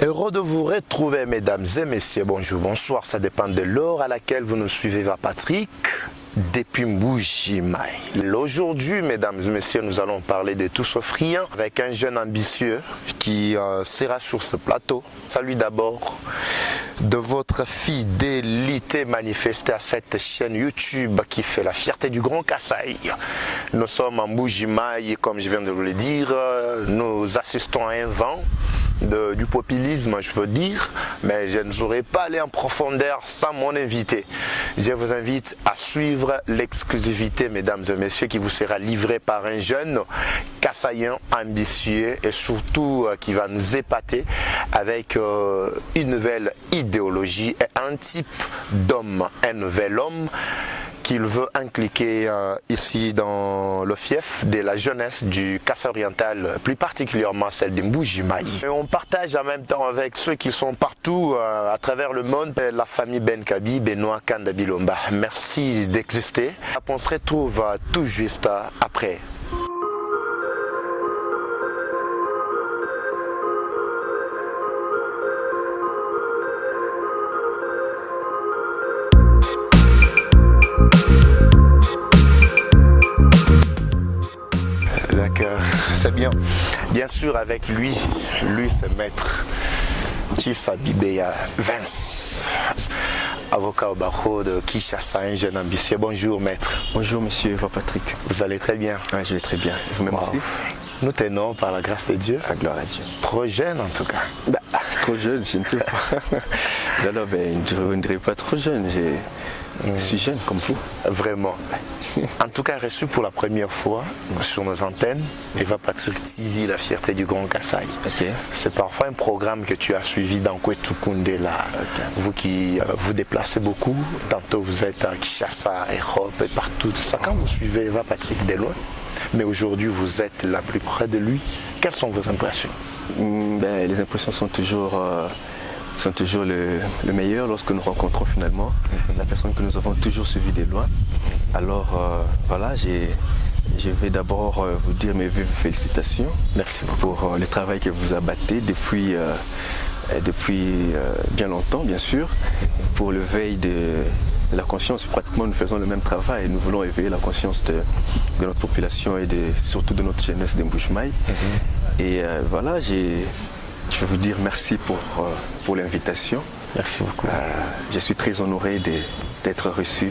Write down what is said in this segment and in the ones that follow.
Heureux de vous retrouver, mesdames et messieurs. Bonjour, bonsoir, ça dépend de l'heure à laquelle vous nous suivez, Patrick, depuis Mbuji-Mayi. Aujourd'hui, mesdames et messieurs, nous allons parler de tout sauf rien avec un jeune ambitieux qui sera sur ce plateau. Salut d'abord de votre fidélité manifestée à cette chaîne YouTube qui fait la fierté du Grand Kasaï. Nous sommes en Mbuji-Mayi, comme je viens de vous le dire, nous assistons à un vent du populisme, je peux dire, mais je ne saurais pas aller en profondeur sans mon invité. Je vous invite à suivre l'exclusivité, mesdames et messieurs, qui vous sera livrée par un jeune Kasaïen ambitieux et surtout qui va nous épater avec une nouvelle idéologie et un type d'homme, un nouvel homme qu'il veut impliquer ici dans le fief de la jeunesse du Kasaï oriental, plus particulièrement celle de Mbuji-Mayi. Et on partage en même temps avec ceux qui sont partout à travers le monde, la famille Benkabi, Benoît Kanda Bilomba. Merci d'exister. On se retrouve tout juste après. C'est bien. Bien sûr, avec lui c'est maître Tissa Bibeya Vince, avocat au barreau de Kinshasa, un jeune ambitieux. Bonjour maître. Bonjour monsieur Patrick. Vous allez très bien? Oui, je vais très bien. Vous-même aussi? Nous tenons par la grâce de Dieu. La gloire à Dieu. Trop jeune en tout cas. Bah, trop jeune, je ne sais pas. Alors, je ne dirais pas trop jeune. Je suis jeune comme vous. Vraiment. En tout cas, reçu pour la première fois sur nos antennes, Eva Patrick TV, la fierté du Grand Kasaï. Okay. C'est parfois un programme que tu as suivi dans Kwetu Koundé là. Okay. Vous qui vous déplacez beaucoup, tantôt vous êtes à Kinshasa, Europe et partout. Tout ça. Quand vous suivez Eva Patrick de loin, mais aujourd'hui vous êtes là plus près de lui, quelles sont vos impressions? Les impressions sont toujours le meilleur lorsque nous rencontrons finalement la personne que nous avons toujours suivie de loin. Alors voilà, je vais d'abord vous dire mes vives félicitations. Merci beaucoup pour le travail que vous abattez depuis bien longtemps, bien sûr, pour l'éveil de la conscience. Pratiquement nous faisons le même travail. Nous voulons éveiller la conscience de notre population et surtout de notre jeunesse de Mbuji-Mayi. Et voilà, je vais vous dire merci pour l'invitation. Merci beaucoup. Je suis très honoré d'être reçu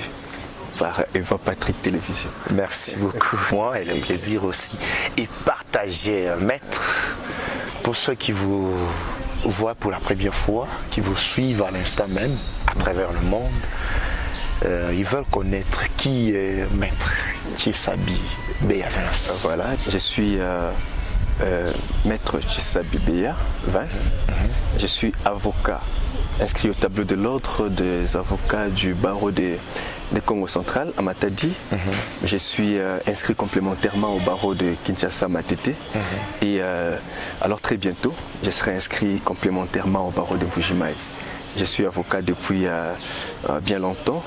par Eva Patrick Télévision. Merci beaucoup. Moi, et le plaisir aussi. Et partager, maître, pour ceux qui vous voient pour la première fois, qui vous suivent à l'instant même, à travers le monde, ils veulent connaître qui est maître Tissa Bibeya Vince. Voilà, je suis maître Tissa Bibeya Vince. Je suis avocat inscrit au tableau de l'ordre des avocats du barreau de Congo central à Matadi. Je suis inscrit complémentairement au barreau de Kinshasa Matete. Et alors très bientôt, je serai inscrit complémentairement au barreau de Mbuji-Mayi. Je suis avocat depuis bien longtemps.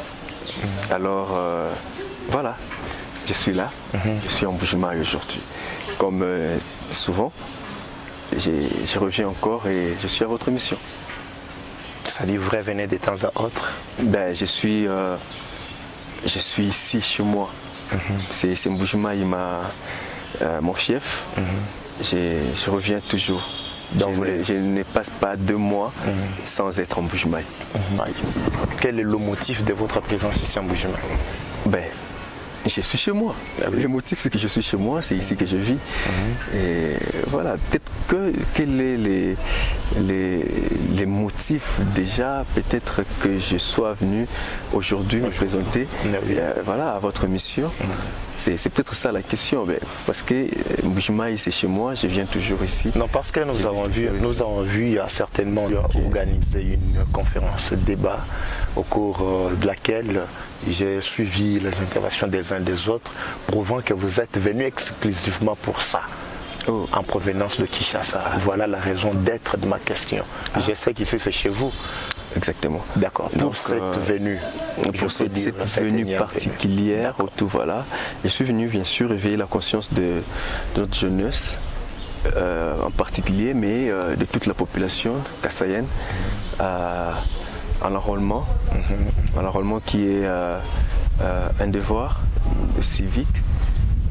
Alors voilà, je suis là, je suis en Mbuji-Mayi aujourd'hui. Comme souvent, je reviens encore et je suis à votre mission. Ça dit vous revenez de temps à autre? Je suis ici chez moi. C'est Mbuji-Mayi mon fief. Je reviens toujours. Donc je ne passe pas 2 mois sans être en Mbuji-Mayi. Quel est le motif de votre présence ici en Mbuji-Mayi? Je suis chez moi. Le motif, c'est que je suis chez moi, c'est ici que je vis. Et voilà, peut-être quels est les motifs déjà, peut-être que je sois venu aujourd'hui me présenter voilà, à votre mission. C'est peut-être ça la question, parce que Mbuji-Mayi c'est chez moi, je viens toujours ici. Non, parce que nous avons vu, il y a certainement organisé une conférence débat au cours de laquelle j'ai suivi les interventions des uns des autres, prouvant que vous êtes venus exclusivement pour ça. En provenance de Kinshasa. Voilà la raison d'être de ma question. Je sais qu'ici c'est chez vous. Exactement. D'accord. Pour cette venue, pour cette venue particulière, tout voilà. Je suis venu bien sûr éveiller la conscience de notre jeunesse en particulier, mais de toute la population kassaïenne en enrôlement. L'enrôlement qui est un devoir civique,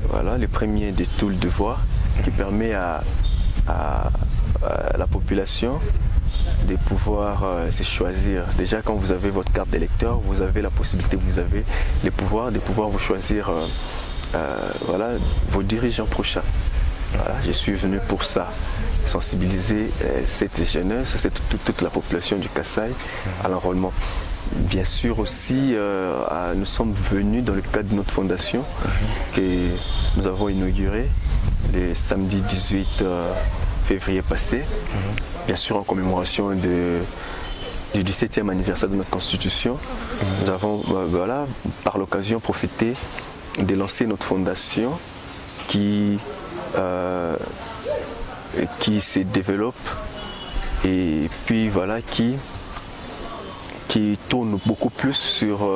voilà, le premier de tout le devoir, qui permet à la population de pouvoir se choisir. Déjà, quand vous avez votre carte d'électeur, vous avez la possibilité, vous avez le pouvoir de pouvoir vous choisir voilà, vos dirigeants prochains. Voilà, je suis venu pour ça, sensibiliser cette jeunesse, toute la population du Kasaï à l'enrôlement. Bien sûr aussi, nous sommes venus dans le cadre de notre fondation que nous avons inaugurée le samedi 18 février passé, bien sûr en commémoration du 17e anniversaire de notre Constitution. Nous avons voilà, par l'occasion profité de lancer notre fondation qui se développe et puis voilà qui tourne beaucoup plus sur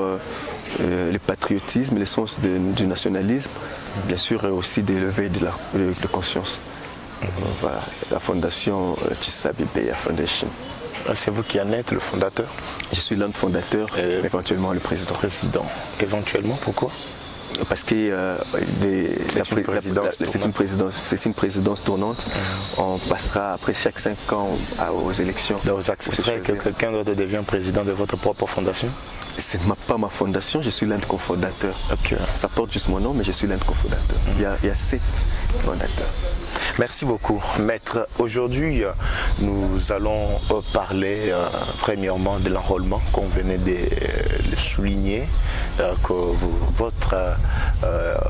le patriotisme, le sens du nationalisme, bien sûr et aussi d'élever de conscience. Voilà, la fondation Chissa Bibeya Foundation. C'est vous qui en êtes le fondateur? Je suis l'un des fondateurs, éventuellement le président. Éventuellement, pourquoi? Parce que c'est une présidence tournante. On passera après chaque 5 ans aux élections. Donc vous accepterez que quelqu'un d'autre devienne président de votre propre fondation? Ce n'est pas ma fondation, je suis l'un des cofondateurs. Okay. Ça porte juste mon nom, mais je suis l'un des cofondateurs. Il y a 7 fondateurs. Merci beaucoup, maître. Aujourd'hui, nous allons parler premièrement de l'enrôlement, qu'on venait de le souligner, que votre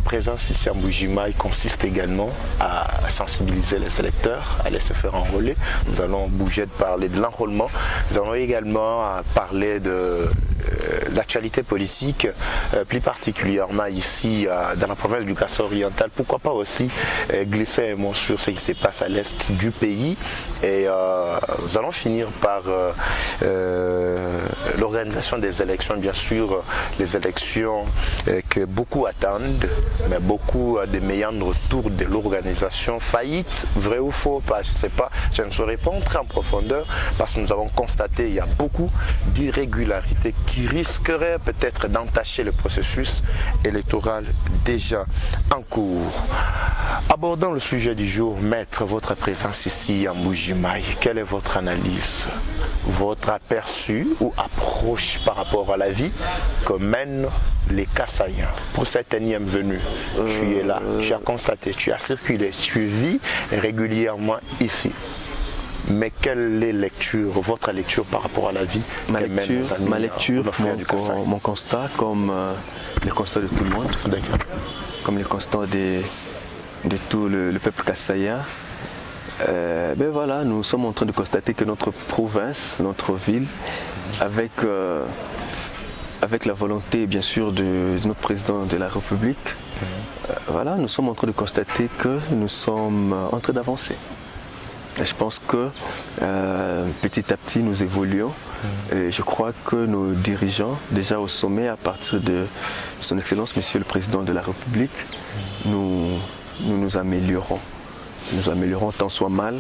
présence ici à Mbuji-Mayi consiste également à sensibiliser les électeurs, à aller se faire enrôler. Nous allons bouger de parler de l'enrôlement. Nous allons également parler de l'actualité politique, plus particulièrement ici dans la province du Kasaï oriental. Pourquoi pas aussi glisser un mot sur ce qui se passe à l'est du pays. Et nous allons finir par l'organisation des élections, bien sûr, les élections que beaucoup attendent, mais beaucoup de méandres autour de l'organisation. Faillite, vrai ou faux, pas, je ne sais pas, je ne saurais pas entrer en profondeur parce que nous avons constaté qu'il y a beaucoup d'irrégularités qui risqueraient peut-être d'entacher le processus électoral déjà en cours. Abordons le sujet du jour, maître, votre présence ici à Mbuji-Mayi. Quelle est votre analyse, votre aperçu ou approche par rapport à la vie que mènent les Kassaïens pour cette énième venue? Tu es là, tu as constaté, tu as circulé, tu vis régulièrement ici. Mais quelle est votre lecture par rapport à la vie? Ma lecture, mon constat, comme le constat de tout le monde, comme le constat de tout le peuple kassaïen, ben voilà, nous sommes en train de constater que notre province, notre ville, avec la volonté bien sûr de notre président de la République, voilà, nous sommes en train de constater que nous sommes en train d'avancer. Et je pense que petit à petit nous évoluons et je crois que nos dirigeants, déjà au sommet à partir de son Excellence Monsieur le Président de la République, nous améliorons. Nous améliorons tant soit mal,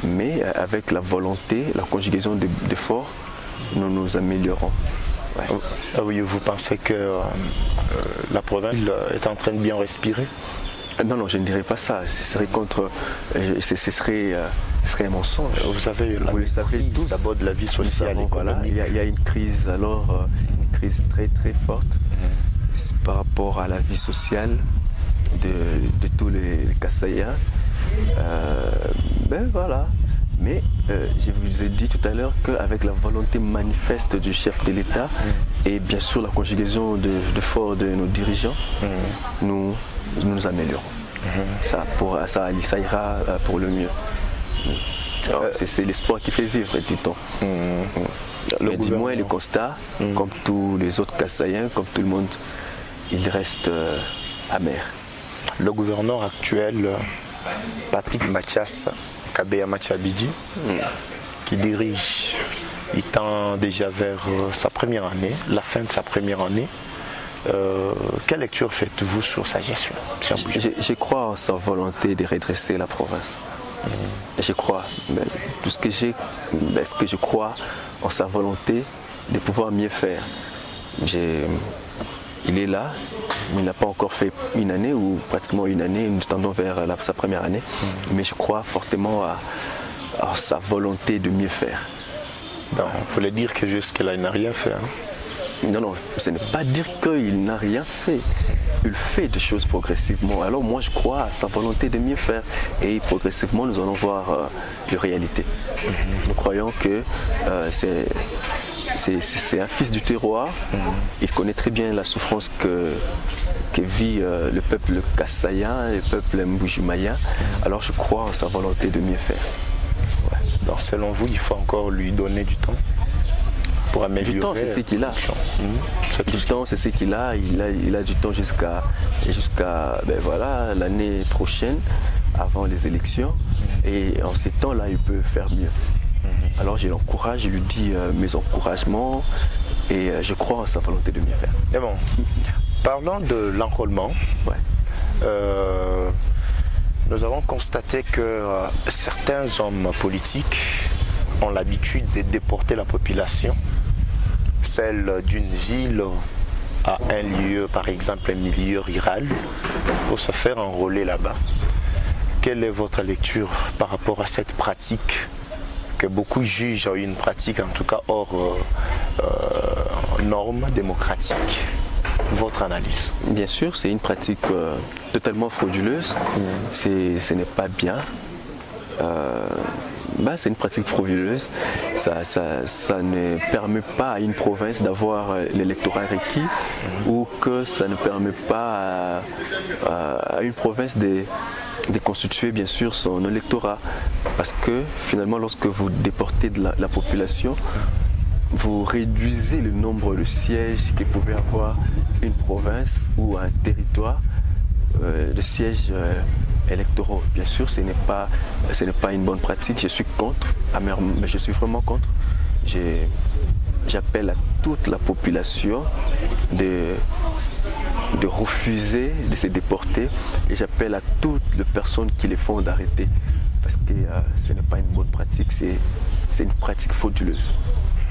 mais avec la volonté, la conjugaison d'efforts, nous nous améliorons. Ouais. Oui, vous pensez que la province est en train de bien respirer? Non, je ne dirais pas ça. Ce serait ce serait un mensonge. Vous le savez tous, d'abord de la vie sociale. Voilà, il y a une crise, une crise très très forte par rapport à la vie sociale de tous les Kassaïens. Ben voilà. Mais je vous ai dit tout à l'heure qu'avec la volonté manifeste du chef de l'État et bien sûr la conjugaison d'efforts de nos dirigeants, nous nous améliorons. Ça ira pour le mieux. C'est l'espoir qui fait vivre, dit-on. Mais du moins le constat, comme tous les autres Kassaïens, comme tout le monde, il reste amer. Le gouverneur actuel, Patrick Mathias Kabeya Machabidji, qui dirige, il tend déjà vers sa première année, la fin de sa première année. Quelle lecture faites-vous sur sa gestion? Je crois en sa volonté de redresser la province. Et je crois, tout ce que j'ai, ce que je crois en sa volonté de pouvoir mieux faire. Il est là, mais il n'a pas encore fait une année ou pratiquement une année, nous tendons vers sa première année, mais je crois fortement à sa volonté de mieux faire. Donc, il faut dire que jusque-là, il n'a rien fait. Non, ce n'est pas dire qu'il n'a rien fait. Il fait des choses progressivement. Alors moi, je crois à sa volonté de mieux faire. Et progressivement, nous allons voir les réalités. Nous croyons que c'est un fils du terroir. Il connaît très bien la souffrance que vit le peuple kassaïen, le peuple mbujimaya. Alors je crois en sa volonté de mieux faire. Ouais. Donc selon vous, il faut encore lui donner du temps pour améliorer. Du temps, c'est ce qu'il a. Du temps, c'est ce qu'il a. Il a du temps jusqu'à l'année prochaine, avant les élections. Et en ces temps-là, il peut faire mieux. Alors je l'encourage, je lui dis mes encouragements et je crois en sa volonté de mieux faire. Et bon, parlons de l'enrôlement. Ouais. Nous avons constaté que certains hommes politiques ont l'habitude de déporter la population, celle d'une ville à un lieu, par exemple un milieu rural, pour se faire enrôler là-bas. Quelle est votre lecture par rapport à cette pratique que beaucoup jugent une pratique en tout cas hors normes démocratiques? Votre analyse? Bien sûr, c'est une pratique totalement frauduleuse. Ce n'est pas bien. C'est une pratique frauduleuse. Ça ne permet pas à une province d'avoir l'électorat requis ou que ça ne permet pas à une province de constituer bien sûr son électorat. Parce que finalement, lorsque vous déportez de la population, vous réduisez le nombre de sièges que pouvait avoir une province ou un territoire de sièges électoraux. Bien sûr, ce n'est pas une bonne pratique. Je suis contre, mais je suis vraiment contre. J'appelle à toute la population de refuser de se déporter et j'appelle à toutes les personnes qui les font d'arrêter parce que ce n'est pas une bonne pratique, c'est une pratique frauduleuse.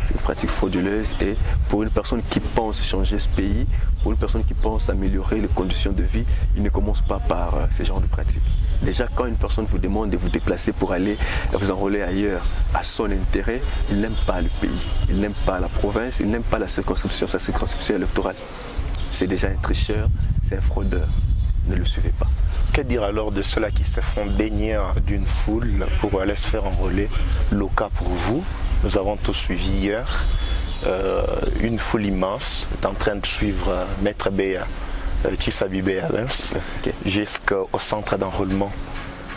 C'est une pratique frauduleuse et pour une personne qui pense changer ce pays, pour une personne qui pense améliorer les conditions de vie, il ne commence pas par ce genre de pratique. Déjà, quand une personne vous demande de vous déplacer pour aller vous enrôler ailleurs à son intérêt, il n'aime pas le pays, il n'aime pas la province, il n'aime pas sa circonscription électorale. C'est déjà un tricheur, c'est un fraudeur. Ne le suivez pas. Que dire alors de ceux-là qui se font baigner d'une foule pour aller se faire enrôler? Le cas pour vous, nous avons tous suivi hier, une foule immense est en train de suivre Maître Béa, Tchisabi Béa, jusqu'au centre d'enrôlement.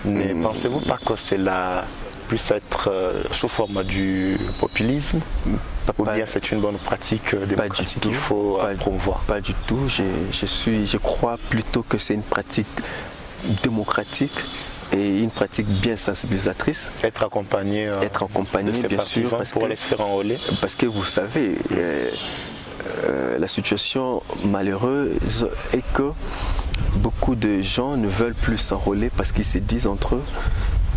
Ne pensez-vous pas que cela puisse être sous forme du populisme ou bien c'est une bonne pratique démocratique qu'il faut promouvoir? Pas du tout. Je crois plutôt que c'est une pratique démocratique et une pratique bien sensibilisatrice. Être accompagné de bien sûr, pour aller se faire enrôler. Parce que vous savez, la situation malheureuse est que beaucoup de gens ne veulent plus s'enrôler parce qu'ils se disent entre eux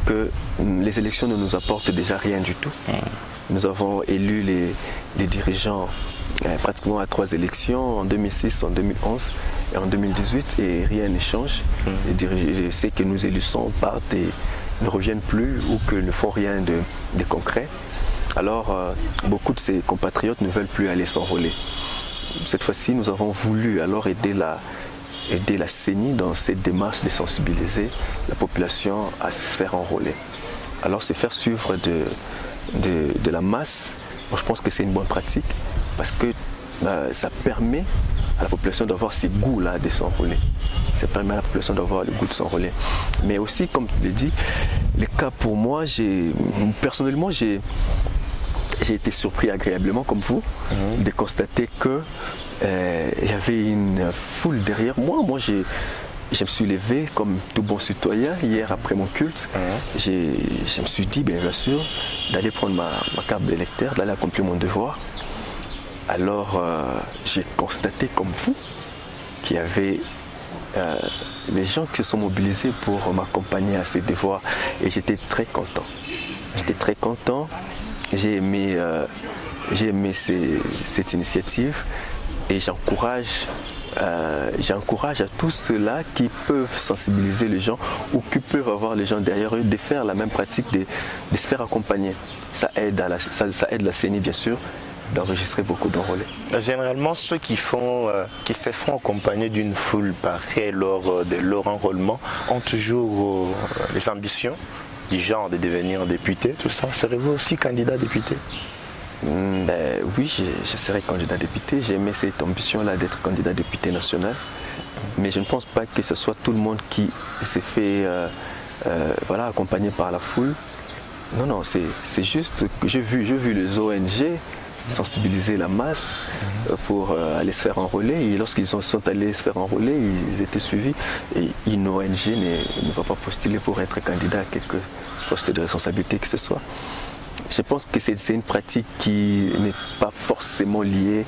que les élections ne nous apportent déjà rien du tout. Nous avons élu les dirigeants pratiquement à 3 élections, en 2006, en 2011 et en 2018, et rien ne change. Ceux que nous élissons partent et ne reviennent plus ou que ne font rien de concret. Alors, beaucoup de ces compatriotes ne veulent plus aller s'enrôler. Cette fois-ci, nous avons voulu alors aider la CENI dans cette démarche de sensibiliser la population à se faire enrôler. Alors, se faire suivre de la masse, moi, je pense que c'est une bonne pratique parce que ça permet à la population d'avoir ces goûts-là de s'enrôler. Ça permet à la population d'avoir le goût de s'enrôler. Mais aussi, comme je l'ai dit, les cas pour moi, personnellement, j'ai été surpris agréablement, comme vous, de constater que il y avait une foule derrière moi. Moi, je me suis levé comme tout bon citoyen hier après mon culte. Je me suis dit, bien sûr, d'aller prendre ma carte d'électeur, d'aller accomplir mon devoir. Alors, j'ai constaté comme vous qu'il y avait les gens qui se sont mobilisés pour m'accompagner à ces devoirs et j'étais très content. J'étais très content, j'ai aimé cette initiative et j'encourage à tous ceux-là qui peuvent sensibiliser les gens ou qui peuvent avoir les gens derrière eux de faire la même pratique, de se faire accompagner. Ça aide la CENI bien sûr d'enregistrer beaucoup d'enrôlés. Généralement, ceux qui se font accompagner d'une foule pareille lors de leur enrôlement ont toujours les ambitions du genre de devenir député, tout ça. Serez-vous aussi candidat député? Oui, je serai candidat député. J'ai aimé cette ambition-là d'être candidat député national. Mais je ne pense pas que ce soit tout le monde qui s'est fait accompagner par la foule. Non, c'est juste que j'ai vu les ONG sensibiliser la masse pour aller se faire enrôler. Et lorsqu'ils sont allés se faire enrôler, ils étaient suivis. Et une ONG ne va pas postuler pour être candidat à quelque poste de responsabilité que ce soit. Je pense que c'est une pratique qui n'est pas forcément liée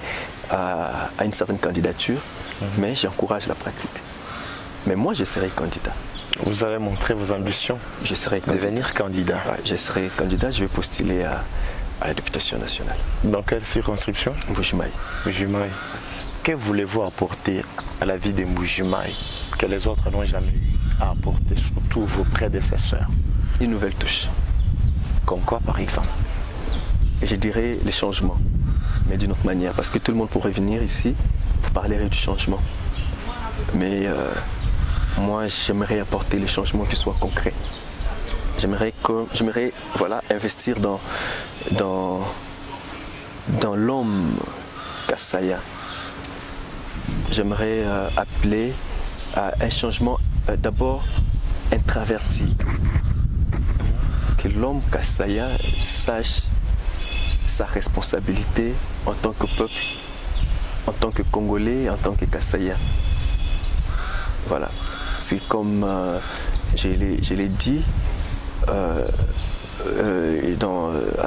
à une certaine candidature, mais j'encourage la pratique. Mais moi, je serai candidat. Vous avez montré vos ambitions. Je serai candidat. Devenir candidat. Ouais, je serai candidat, je vais postuler à la députation nationale. Dans quelle circonscription? Mbuji-Mayi. Mbuji-Mayi. Que voulez-vous apporter à la vie de Mbuji-Mayi que les autres n'ont jamais eu à apporter, surtout vos prédécesseurs? Une nouvelle touche. Comme quoi, par exemple? Je dirais les changements, mais d'une autre manière. Parce que tout le monde pourrait venir ici, vous parlerez du changement. Mais moi, j'aimerais apporter les changements qui soient concrets. J'aimerais investir dans l'homme Kassaya. J'aimerais appeler à un changement d'abord introverti. Que l'homme Kassaya sache sa responsabilité en tant que peuple, en tant que Congolais, en tant que Kassaya. Voilà. C'est comme je l'ai dit à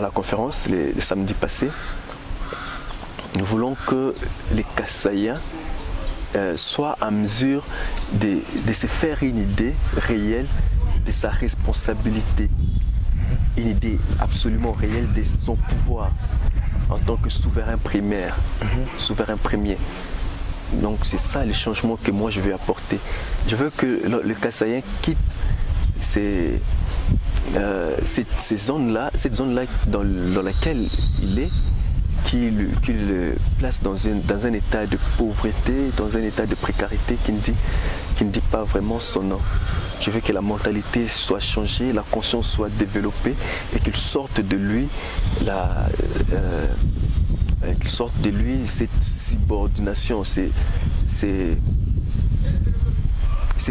la conférence le samedi passé. Nous voulons que les Kassayens soient en mesure de se faire une idée réelle de sa responsabilité, une idée absolument réelle de son pouvoir en tant que souverain primaire, souverain premier. Donc c'est ça le changement que moi je veux apporter. Je veux que le Kassayen quitte cette zone-là dans laquelle il est, qui le place dans un état de pauvreté, dans un état de précarité qui ne dit pas vraiment son nom. Je veux que la mentalité soit changée, la conscience soit développée et qu'il sorte de lui cette subordination, ces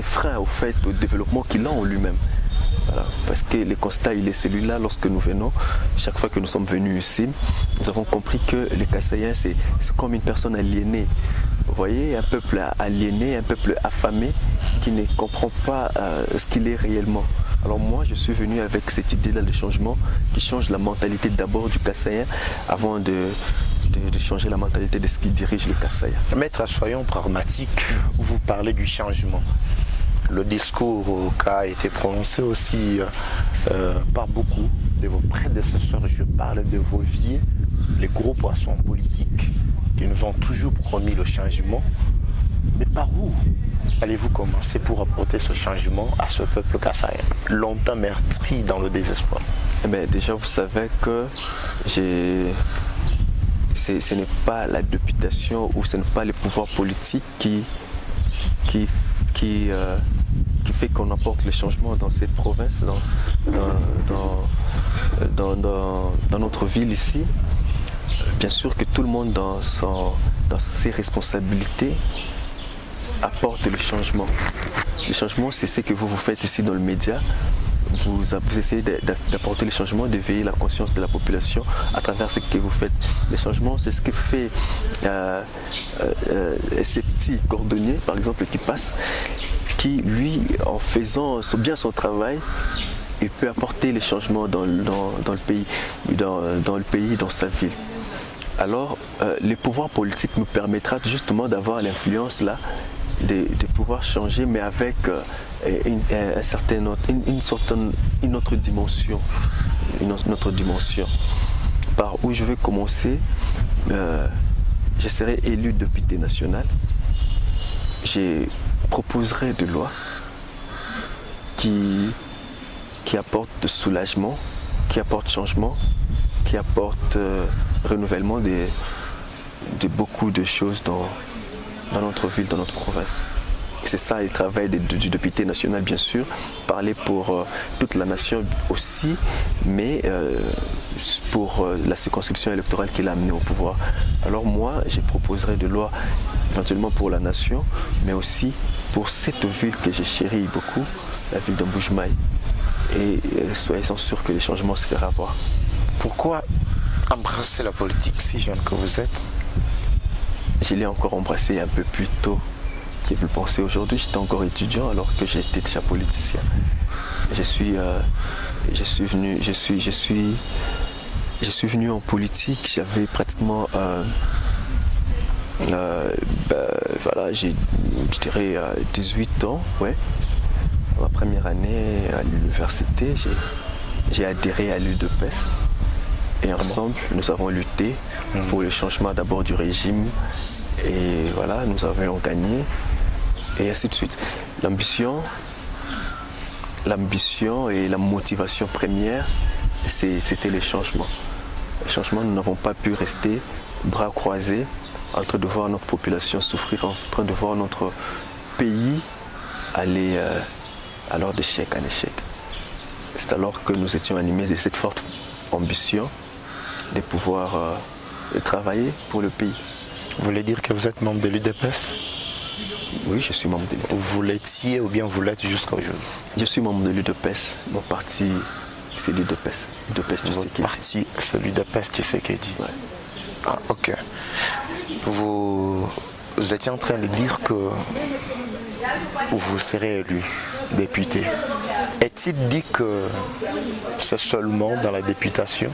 freins au développement qu'il a en lui-même. Voilà. Parce que le constat, il est celui-là lorsque nous venons. Chaque fois que nous sommes venus ici, nous avons compris que les Kassayens, c'est comme une personne aliénée. Vous voyez, un peuple aliéné, un peuple affamé qui ne comprend pas ce qu'il est réellement. Alors moi, je suis venu avec cette idée-là de changement qui change la mentalité d'abord du Kassayen avant de changer la mentalité de ce qui dirige le Kassaya. Maître, soyons pragmatiques, vous parlez du changement. Le discours qui a été prononcé aussi par beaucoup de vos prédécesseurs, je parle de vos vieux, les gros poissons politiques qui nous ont toujours promis le changement. Mais par où allez-vous commencer pour apporter ce changement à ce peuple kassayen, longtemps meurtri dans le désespoir? Déjà, vous savez que ce n'est pas la députation ou ce n'est pas le pouvoir politique qui fait qu'on apporte le changement dans cette province, dans notre ville ici. Bien sûr que tout le monde dans ses responsabilités apporte le changement. Le changement, c'est ce que vous faites ici dans le média. Vous essayez d'apporter le changement, d'éveiller la conscience de la population à travers ce que vous faites. Le changement, c'est ce que fait ces petits cordonniers, par exemple, qui passent, qui, lui, en faisant bien son travail, il peut apporter les changements dans le pays, dans sa ville. Alors, le pouvoir politique nous permettra justement d'avoir l'influence là de pouvoir changer, mais avec une autre dimension. Une autre dimension. Par où je vais commencer, je serai élu député national. Je proposerai des lois qui apportent de soulagement, qui apportent changement, qui apportent renouvellement de beaucoup de choses dans notre ville, dans notre province. C'est ça le travail du député national, bien sûr, parler pour toute la nation aussi, mais pour la circonscription électorale qu'il a amenée au pouvoir. Alors moi, je proposerai des lois éventuellement pour la nation, mais aussi pour cette ville que je chéris beaucoup, la ville de Mbuji-Mayi. Et soyez-en sûrs que les changements se feront voir. Pourquoi embrasser la politique si jeune que vous êtes? Je l'ai encore embrassé un peu plus tôt que vous le pensez aujourd'hui. J'étais encore étudiant alors que j'étais déjà politicien. Je suis venu en politique, j'avais pratiquement voilà, je dirais 18 ans, ouais. Ma première année à l'université, j'ai adhéré à l'UDPS et ensemble nous avons lutté pour le changement d'abord du régime et voilà, nous avions gagné et ainsi de suite. L'ambition et la motivation première, c'était les changements. Les changements, nous n'avons pas pu rester bras croisés en train de voir notre population souffrir, en train de voir notre pays aller alors d'échec en échec. C'est alors que nous étions animés de cette forte ambition de pouvoir travailler pour le pays. Vous voulez dire que vous êtes membre de l'UDPS? Oui, je suis membre de l'UDPS. Vous l'étiez ou bien vous l'êtes jusqu'à aujourd'hui? Je suis membre de l'UDPS. Mon parti, c'est l'UDPS. l'UDPS Votre parti, c'est l'UDPS Tshisekedi. Ouais. Ah, ok. Vous étiez en train de dire que vous serez élu député. Est-il dit que c'est seulement dans la députation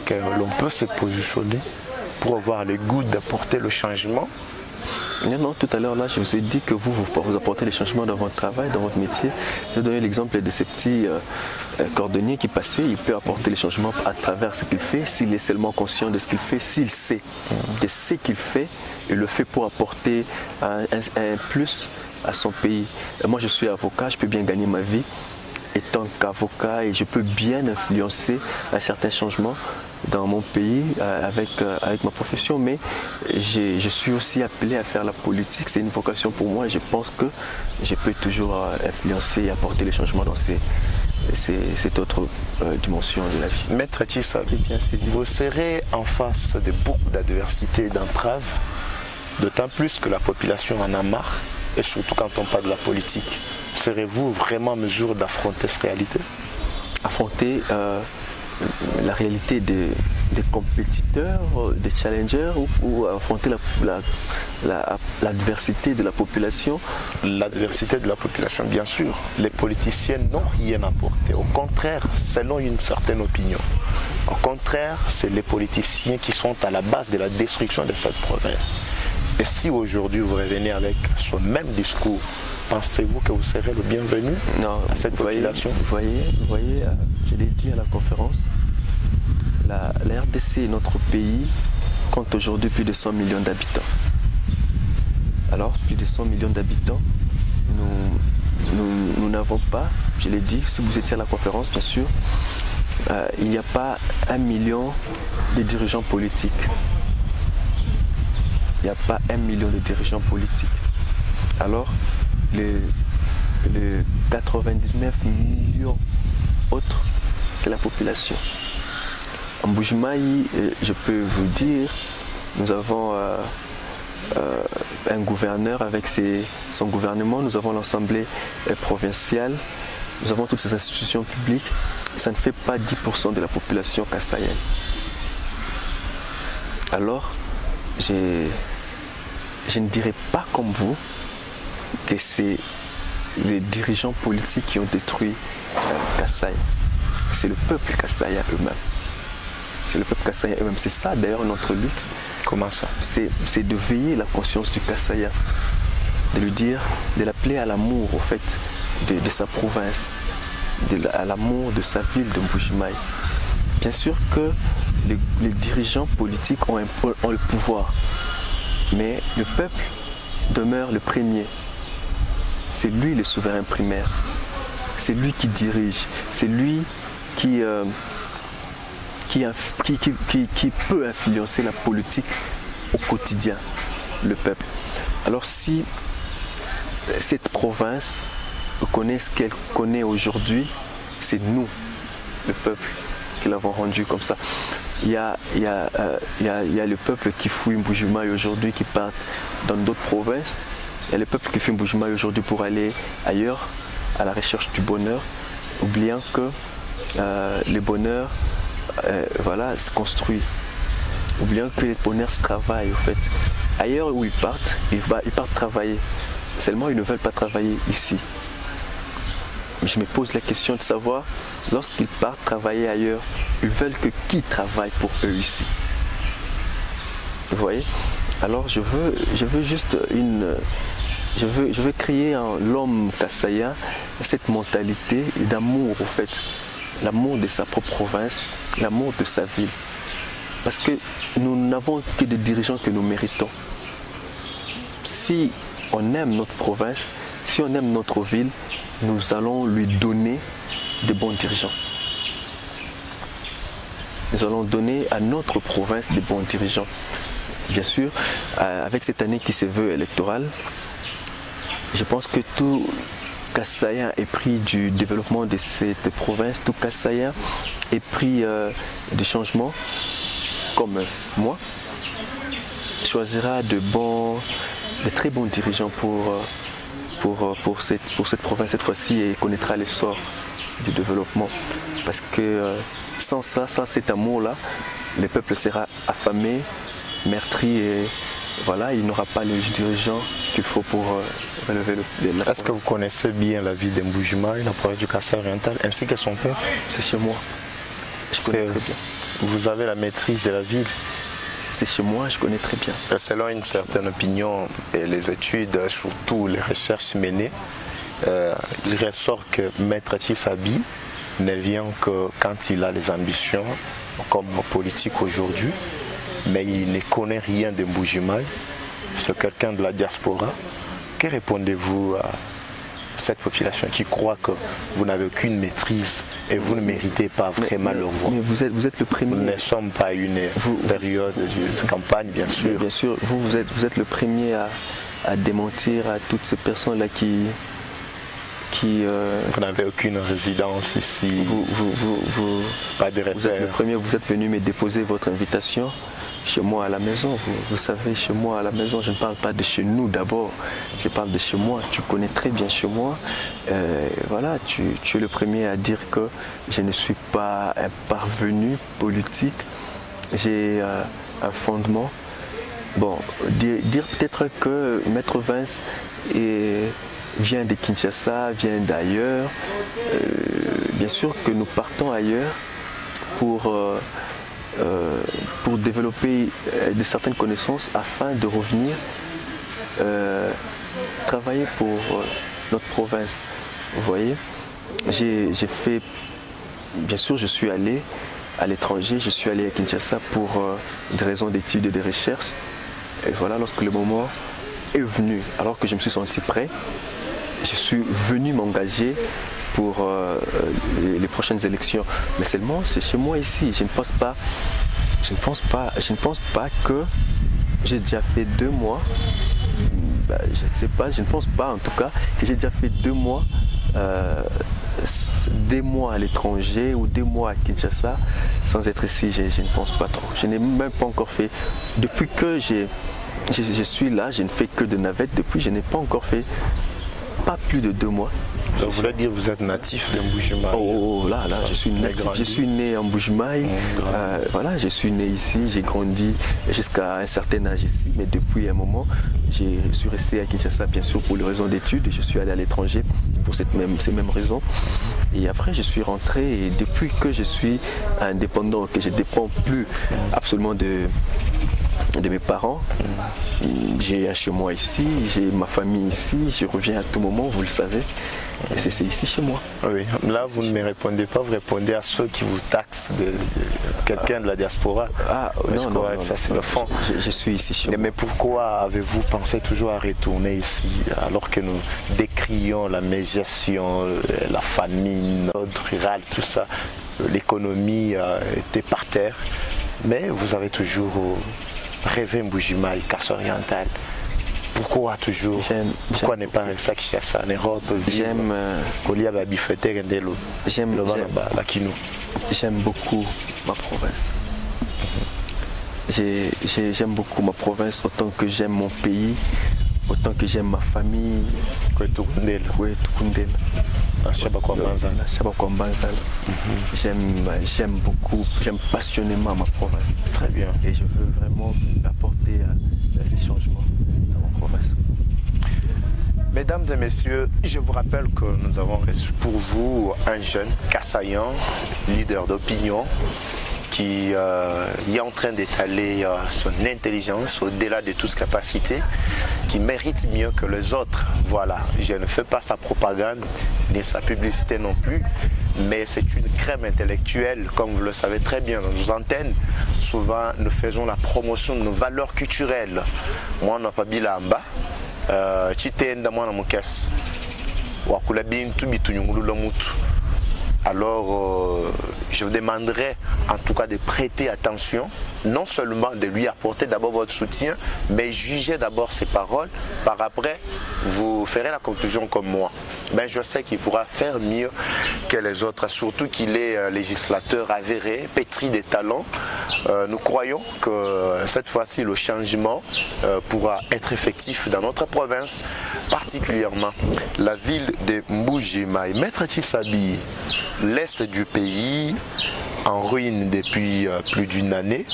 que l'on peut se positionner pour avoir le goût d'apporter le changement? Non, tout à l'heure, là, je vous ai dit que vous apportez les changements dans votre travail, dans votre métier. Je vais donner l'exemple de ces petits cordonniers qui passaient. Il peut apporter les changements à travers ce qu'il fait, s'il est seulement conscient de ce qu'il fait, s'il sait de ce qu'il fait, il le fait pour apporter un plus à son pays. Moi, je suis avocat, je peux bien gagner ma vie étant qu'avocat et je peux bien influencer un certain changement dans mon pays avec ma profession, mais je suis aussi appelé à faire la politique. C'est une vocation pour moi et je pense que je peux toujours influencer et apporter les changements dans cette autre dimension de la vie. Maître Tissa, vous serez en face de beaucoup d'adversités et d'entraves, d'autant plus que la population en a marre, et surtout quand on parle de la politique. Serez-vous vraiment en mesure d'affronter cette réalité? Affronter la réalité des compétiteurs, des challengers ou affronter l'adversité de la population? L'adversité de la population, bien sûr. Les politiciens n'ont rien apporté. Au contraire, selon une certaine opinion. Au contraire, c'est les politiciens qui sont à la base de la destruction de cette province. Et si aujourd'hui vous revenez avec ce même discours, pensez-vous que vous serez le bienvenu à cette population? Vous voyez, je l'ai dit à la conférence, la RDC, notre pays, compte aujourd'hui plus de 100 millions d'habitants. Alors, plus de 100 millions d'habitants, nous n'avons pas, je l'ai dit, si vous étiez à la conférence, bien sûr, il n'y a pas 1 million de dirigeants politiques. Il n'y a pas 1 million de dirigeants politiques. Alors, les 99 millions autres, c'est la population. En Mbuji-Mayi, je peux vous dire, nous avons un gouverneur avec son gouvernement, nous avons l'Assemblée provinciale, nous avons toutes ces institutions publiques. Ça ne fait pas 10% de la population kassaïenne. Alors, je ne dirais pas comme vous que c'est les dirigeants politiques qui ont détruit Kasaï. C'est le peuple kassaïen eux-mêmes. C'est le peuple kassaïen eux-mêmes. C'est ça d'ailleurs notre lutte. Comment ça? C'est de veiller la conscience du kassaïen. de lui dire, de l'appeler à l'amour au fait de sa province, à l'amour de sa ville de Mbuji-Mayi. Bien sûr que les dirigeants politiques ont le pouvoir, mais le peuple demeure le premier. C'est lui le souverain primaire. C'est lui qui dirige. C'est lui qui peut influencer la politique au quotidien, le peuple. Alors si cette province connaît ce qu'elle connaît aujourd'hui, c'est nous, le peuple, qui l'avons rendu comme ça. Il y a le peuple qui fouille Mbuji-Mayi aujourd'hui, qui part dans d'autres provinces. Il y a le peuple qui fouille Mbuji-Mayi aujourd'hui pour aller ailleurs, à la recherche du bonheur, oubliant que le bonheur se construit. Oubliant que le bonheur se travaille, en fait. Ailleurs où ils partent travailler. Seulement, ils ne veulent pas travailler ici. Je me pose la question de savoir, lorsqu'ils partent travailler ailleurs, ils veulent que qui travaille pour eux ici? Vous voyez? Alors je veux juste je veux créer en l'homme kassaïen cette mentalité d'amour au fait, l'amour de sa propre province, l'amour de sa ville. Parce que nous n'avons que des dirigeants que nous méritons. Si on aime notre province, si on aime notre ville, nous allons lui donner de bons dirigeants. Nous allons donner à notre province de bons dirigeants. Bien sûr, avec cette année qui se veut électorale, je pense que tout Kassaïen est pris du développement de cette province, tout Kassaïen est pris du changement, comme moi, choisira de très bons dirigeants pour cette province cette fois-ci et connaîtra l'essor du développement. Parce que sans cet amour-là, le peuple sera affamé, meurtri et voilà, il n'aura pas les dirigeants qu'il faut pour relever la Est-ce que vous connaissez bien la ville de Mbuji-Mayi, la province du Kassai oriental, ainsi que son peuple? C'est chez moi. Je connais très bien. Vous avez la maîtrise de la ville? C'est chez moi, je connais très bien. Selon une certaine opinion et les études, surtout les recherches menées, il ressort que Maître Tshisabi ne vient que quand il a les ambitions comme politique aujourd'hui, mais il ne connaît rien de Mbuji-Mayi. C'est quelqu'un de la diaspora. Que répondez-vous à cette population qui croit que vous n'avez aucune maîtrise et vous ne méritez pas vraiment leur voix? Mais vous êtes le premier. Nous ne sommes pas à une période de campagne, bien sûr. Bien sûr, vous êtes le premier à démentir à toutes ces personnes-là qui vous n'avez aucune résidence ici, pas de repère. Vous êtes le premier, vous êtes venu me déposer votre invitation chez moi à la maison. Vous savez, chez moi à la maison, je ne parle pas de chez nous d'abord, je parle de chez moi. Tu connais très bien chez moi. Voilà, tu es le premier à dire que je ne suis pas un parvenu politique. J'ai un fondement. Bon, dire peut-être que Maître Vince vient de Kinshasa, vient d'ailleurs. Bien sûr que nous partons ailleurs pour développer de certaines connaissances afin de revenir travailler pour notre province. Vous voyez, j'ai fait, bien sûr je suis allé à l'étranger, je suis allé à Kinshasa pour des raisons d'études et de recherche. Et voilà, lorsque le moment est venu, alors que je me suis senti prêt, je suis venu m'engager pour les prochaines élections. Mais seulement c'est chez moi ici. Je ne pense pas que j'ai déjà fait 2 mois. Je ne sais pas, je ne pense pas en tout cas que j'ai déjà fait 2 mois, 2 mois à l'étranger ou 2 mois à Kinshasa sans être ici. Je ne pense pas trop. Je n'ai même pas encore fait. Depuis que je suis là, je ne fais que de navettes. Depuis, je n'ai pas encore fait pas plus de 2 mois. Ça voulait dire que vous êtes natif de Mbuji-Mayi. Oh là, je suis natif. Je suis né en Mbuji-Mayi. Voilà, je suis né ici, j'ai grandi jusqu'à un certain âge ici, mais depuis un moment, je suis resté à Kinshasa, bien sûr, pour les raisons d'études. Je suis allé à l'étranger pour ces mêmes raisons. Et après, je suis rentré et depuis que je suis indépendant, que je ne dépends plus absolument de mes parents. J'ai un chez moi ici, j'ai ma famille ici, je reviens à tout moment, vous le savez. Et c'est ici chez moi. Oui, là vous ne me répondez pas, vous répondez à ceux qui vous taxent de quelqu'un de la diaspora. Ah non, non, ça c'est le fond. Je suis ici chez moi. Mais pourquoi avez-vous pensé toujours à retourner ici alors que nous décrions la médiation, la famine, le rural, tout ça, l'économie était par terre, mais vous avez toujours rêvé Mbuji-Mayi, Casse-Orientale. Pourquoi toujours? Pourquoi ne pas rester en Europe? J'aime beaucoup ma province. J'aime beaucoup ma province autant que j'aime mon pays, autant que j'aime ma famille. J'aime beaucoup, j'aime passionnément ma province. Très bien. Et je veux vraiment apporter ces changements dans ma province. Mesdames et messieurs, je vous rappelle que nous avons reçu pour vous un jeune Kassaïan, leader d'opinion, qui est en train d'étaler son intelligence au-delà de toute capacité, qui mérite mieux que les autres. Voilà, je ne fais pas sa propagande, ni sa publicité non plus, mais c'est une crème intellectuelle, comme vous le savez très bien. Dans nos antennes, souvent nous faisons la promotion de nos valeurs culturelles. Moi, on n'a pas bilamba. Alors je vous demanderai en tout cas de prêter attention, non seulement de lui apporter d'abord votre soutien, mais jugez d'abord ses paroles. Par après, vous ferez la conclusion comme moi. Ben, je sais qu'il pourra faire mieux que les autres, surtout qu'il est législateur avéré, pétri des talents. Nous croyons que cette fois-ci, le changement pourra être effectif dans notre province, particulièrement la ville de Mbuji-Mayi. Maître Tshisabi, l'est du pays, en ruine depuis plus d'une année,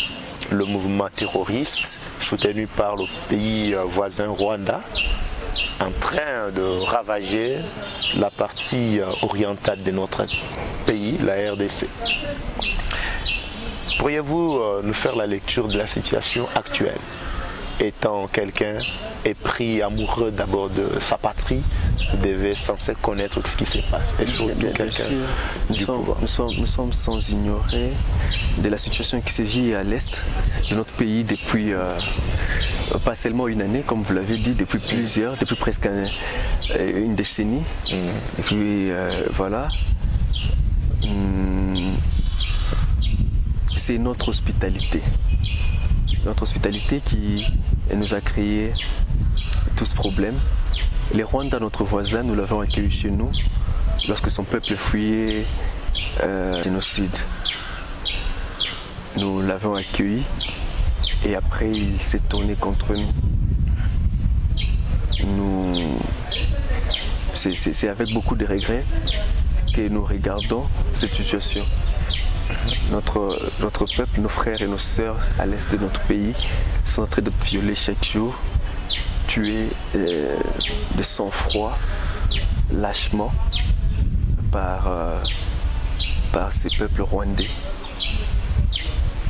le mouvement terroriste soutenu par le pays voisin Rwanda, en train de ravager la partie orientale de notre pays, la RDC. Pourriez-vous nous faire la lecture de la situation actuelle? Étant quelqu'un épris, amoureux d'abord de sa patrie, vous devez censé connaître ce qui se passe. Et surtout quelqu'un du pouvoir. Nous sommes sans ignorer de la situation qui se vit à l'est de notre pays depuis pas seulement une année, comme vous l'avez dit, depuis presque une décennie. Et puis voilà. C'est notre hospitalité. Notre hospitalité qui nous a créé tout ce problème. Les Rwandais, notre voisin, nous l'avons accueilli chez nous lorsque son peuple fuyait le génocide. Nous l'avons accueilli et après il s'est tourné contre nous. C'est avec beaucoup de regrets que nous regardons cette situation. Notre peuple, nos frères et nos sœurs à l'est de notre pays sont en train d'être violés chaque jour, tués de sang-froid, lâchement par ces peuples rwandais.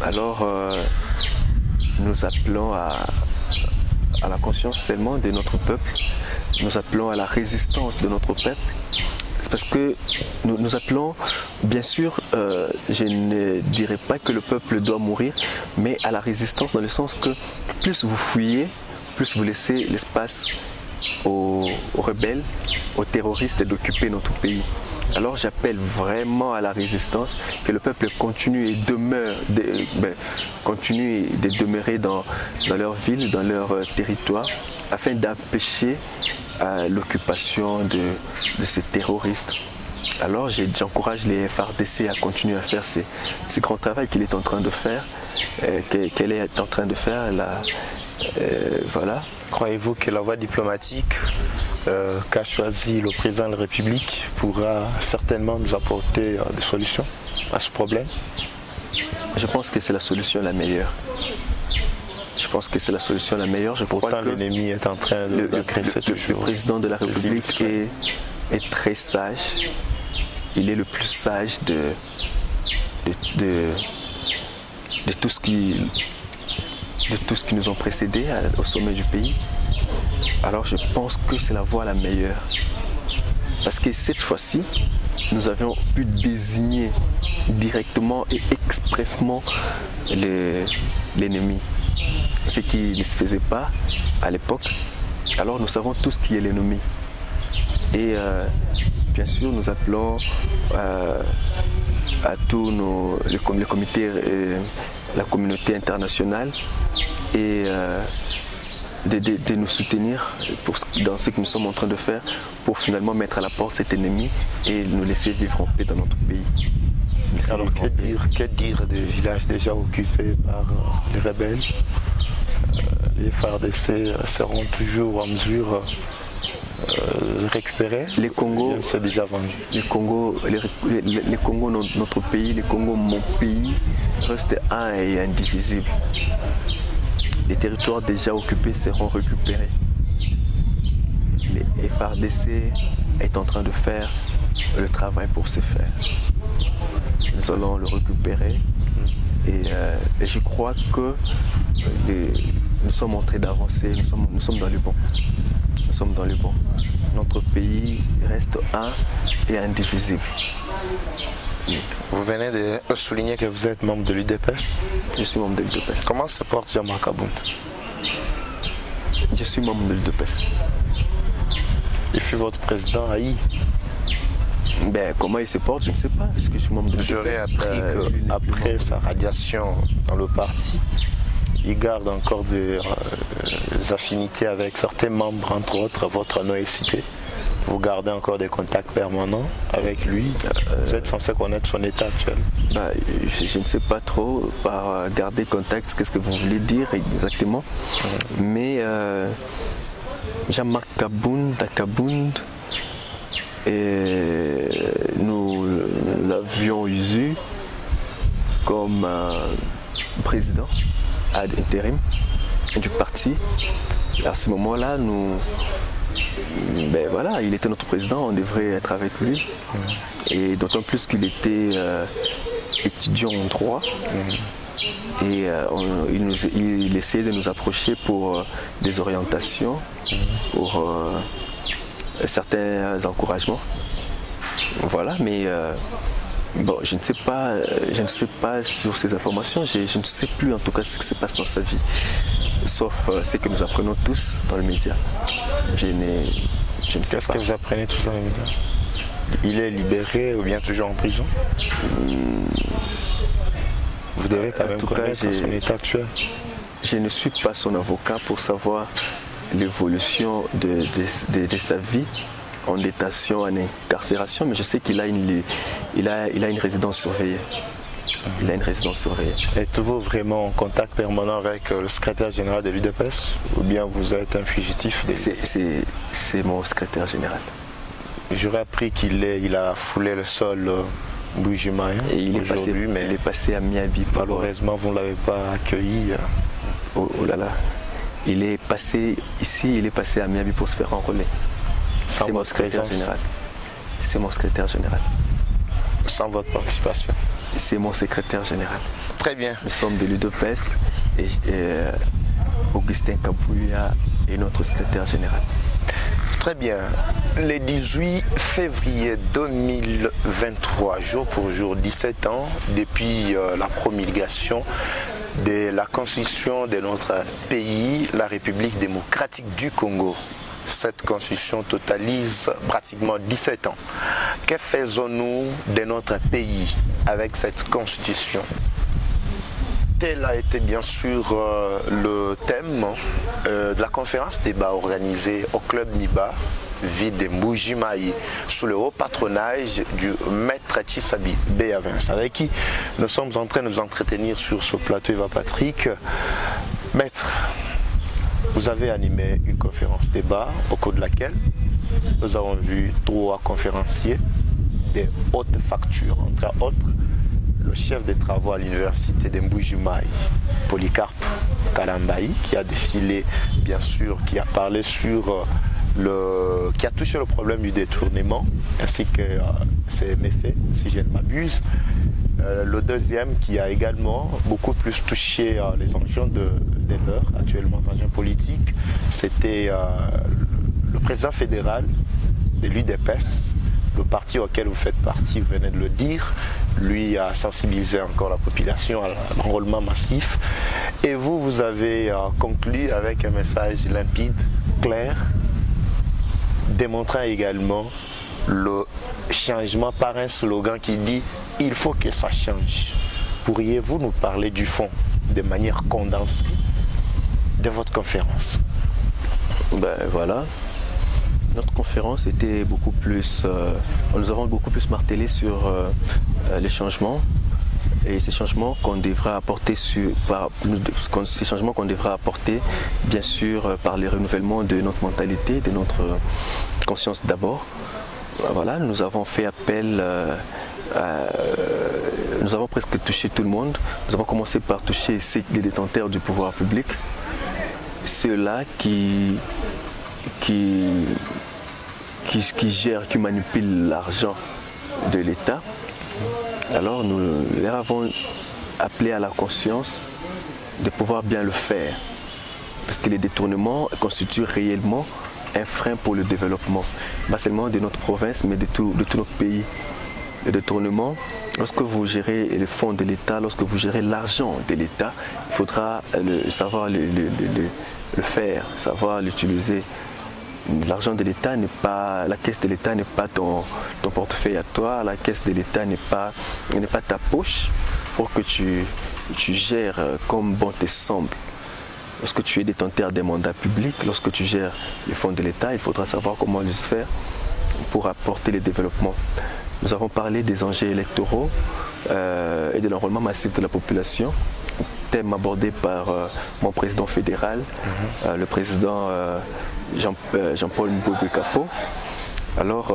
Alors nous appelons à la conscience seulement de notre peuple, nous appelons à la résistance de notre peuple. C'est parce que nous appelons, bien sûr, je ne dirais pas que le peuple doit mourir, mais à la résistance dans le sens que plus vous fuyez, plus vous laissez l'espace aux rebelles, aux terroristes d'occuper notre pays. Alors j'appelle vraiment à la résistance, que le peuple continue de demeurer dans leur ville, dans leur territoire, afin d'empêcher l'occupation de ces terroristes. Alors j'encourage les FARDC à continuer à faire ce grand travail qu'il est en train de faire, qu'elle est en train de faire. Voilà. Croyez-vous que la voie diplomatique qu'a choisi le président de la République pourra certainement nous apporter des solutions à ce problème? Je pense que c'est la solution la meilleure. Je pense que c'est la solution la meilleure. Pourtant, l'ennemi est en train de graisser toujours. Le président de la République est très sage. Il est le plus sage de tout ce qui de tous ceux qui nous ont précédés au sommet du pays. Alors je pense que c'est la voie la meilleure. Parce que cette fois-ci, nous avions pu désigner directement et expressement l'ennemi. Ce qui ne se faisait pas à l'époque. Alors nous savons tous qui est l'ennemi. Et bien sûr, nous appelons à tous les comités, la communauté internationale et de nous soutenir dans ce que nous sommes en train de faire pour finalement mettre à la porte cet ennemi et nous laisser vivre en paix dans notre pays. Alors que dire des villages déjà occupés par les rebelles? Les FARDC seront toujours en mesure de récupérer? Les Congos, c'est déjà vendu. Les Congos, notre pays, les Congos, mon pays, restent un et indivisible. Les territoires déjà occupés seront récupérés. Les FARDC est en train de faire le travail pour se faire. Nous allons le récupérer et je crois que nous sommes en train d'avancer, nous sommes dans le bon. Nous sommes dans le bon. Notre pays reste un et indivisible. Vous venez de souligner que vous êtes membre de l'UDPS. Je suis membre de l'UDPS. Comment se porte Jean-Marc Abound? Je suis membre de l'UDPS. Il fut votre président haï. Ben, comment il se porte, je ne sais pas, puisque je suis membre de l'UDPS. J'aurais appris qu'après sa radiation dans le parti, il garde encore des affinités avec certains membres, entre autres votre Noé-Cité. Vous gardez encore des contacts permanents avec lui. Vous êtes censé connaître son état actuel. Bah, je ne sais pas trop par garder contact, qu'est-ce que vous voulez dire exactement. Mais Jean-Marc Abound, nous l'avions eu comme président à l'intérim du parti. À ce moment-là, ben voilà, il était notre président, on devrait être avec lui. Et d'autant plus qu'il était étudiant en droit. Et il essayait de nous approcher pour des orientations, pour certains encouragements. Voilà, mais bon, je ne sais pas sur ces informations, je ne sais plus en tout cas ce qui se passe dans sa vie. Sauf ce que nous apprenons tous dans les médias. Je ne sais pas. Qu'est-ce que vous apprenez tous dans les médias? Il est libéré ou bien toujours en prison? Vous devez quand même connaître son état actuel. Je ne suis pas son avocat pour savoir l'évolution de sa vie en détention, en incarcération, mais je sais qu'il a une résidence surveillée. Il a une résidence surveillée. Êtes-vous vraiment en contact permanent avec le secrétaire général de l'UDPS ou bien vous êtes un fugitif? C'est mon secrétaire général. J'aurais appris qu'il a foulé le sol Mbuji-Mayi aujourd'hui, mais il est passé à Miabi. Malheureusement, vous ne l'avez pas accueilli. Oh là là. Il est passé ici, il est passé à Miabi pour se faire enrôler. C'est mon secrétaire général. C'est mon secrétaire général. Sans votre participation? C'est mon secrétaire général. Très bien. Nous sommes de l'UDPS et Augustin Kabouya est notre secrétaire général. Très bien. Le 18 février 2023, jour pour jour, 17 ans depuis la promulgation de la constitution de notre pays, la République démocratique du Congo. Cette constitution totalise pratiquement 17 ans. Que faisons-nous de notre pays avec cette constitution? Tel a été bien sûr le thème de la conférence débat organisée au club Niba, ville de Mbuji-Mayi, sous le haut patronage du maître Tshisabi Béavens, avec qui nous sommes en train de nous entretenir sur ce plateau Eva Patrick. Maître, vous avez animé une conférence débat au cours de laquelle nous avons vu 3 conférenciers de haute facture, entre autres le chef des travaux à l'université de Mbuji-Mayi, Polycarpe Kalambayi, qui a défilé, bien sûr, qui a parlé sur qui a touché le problème du détournement, ainsi que ses méfaits, si je ne m'abuse. Le deuxième qui a également beaucoup plus touché les enjeux de l'heure, actuellement enjeux politiques, c'était le président fédéral de l'UDPS, le parti auquel vous faites partie, vous venez de le dire. Lui a sensibilisé encore la population à l'enrôlement massif. Et vous avez conclu avec un message limpide, clair, démontrant également le changement par un slogan qui dit « Il faut que ça change ». Pourriez-vous nous parler du fond, de manière condensée, de votre conférence? Ben voilà, notre conférence était beaucoup plus, nous avons beaucoup plus martelé sur les changements et ces changements qu'on devra apporter ces changements qu'on devra apporter bien sûr par le renouvellement de notre mentalité, de notre conscience d'abord. Voilà, nous avons fait appel nous avons presque touché tout le monde. Nous avons commencé par toucher les détenteurs du pouvoir public, ceux-là qui gèrent, qui manipulent l'argent de l'État. Alors nous leur avons appelé à la conscience de pouvoir bien le faire. Parce que les détournements constituent réellement un frein pour le développement, pas seulement de notre province, mais de tout notre pays. Le détournement, lorsque vous gérez les fonds de l'État, lorsque vous gérez l'argent de l'État, il faudra savoir le faire, savoir l'utiliser. L'argent de l'État n'est pas, la caisse de l'État n'est pas ton portefeuille à toi, la caisse de l'État n'est pas ta poche pour que tu gères comme bon te semble. Lorsque tu es détenteur des mandats publics, lorsque tu gères les fonds de l'État, il faudra savoir comment les faire pour apporter le développement. Nous avons parlé des enjeux électoraux et de l'enrôlement massif de la population, thème abordé par mon président fédéral, le président Jean-Paul Mbouébé-Kapo. Alors,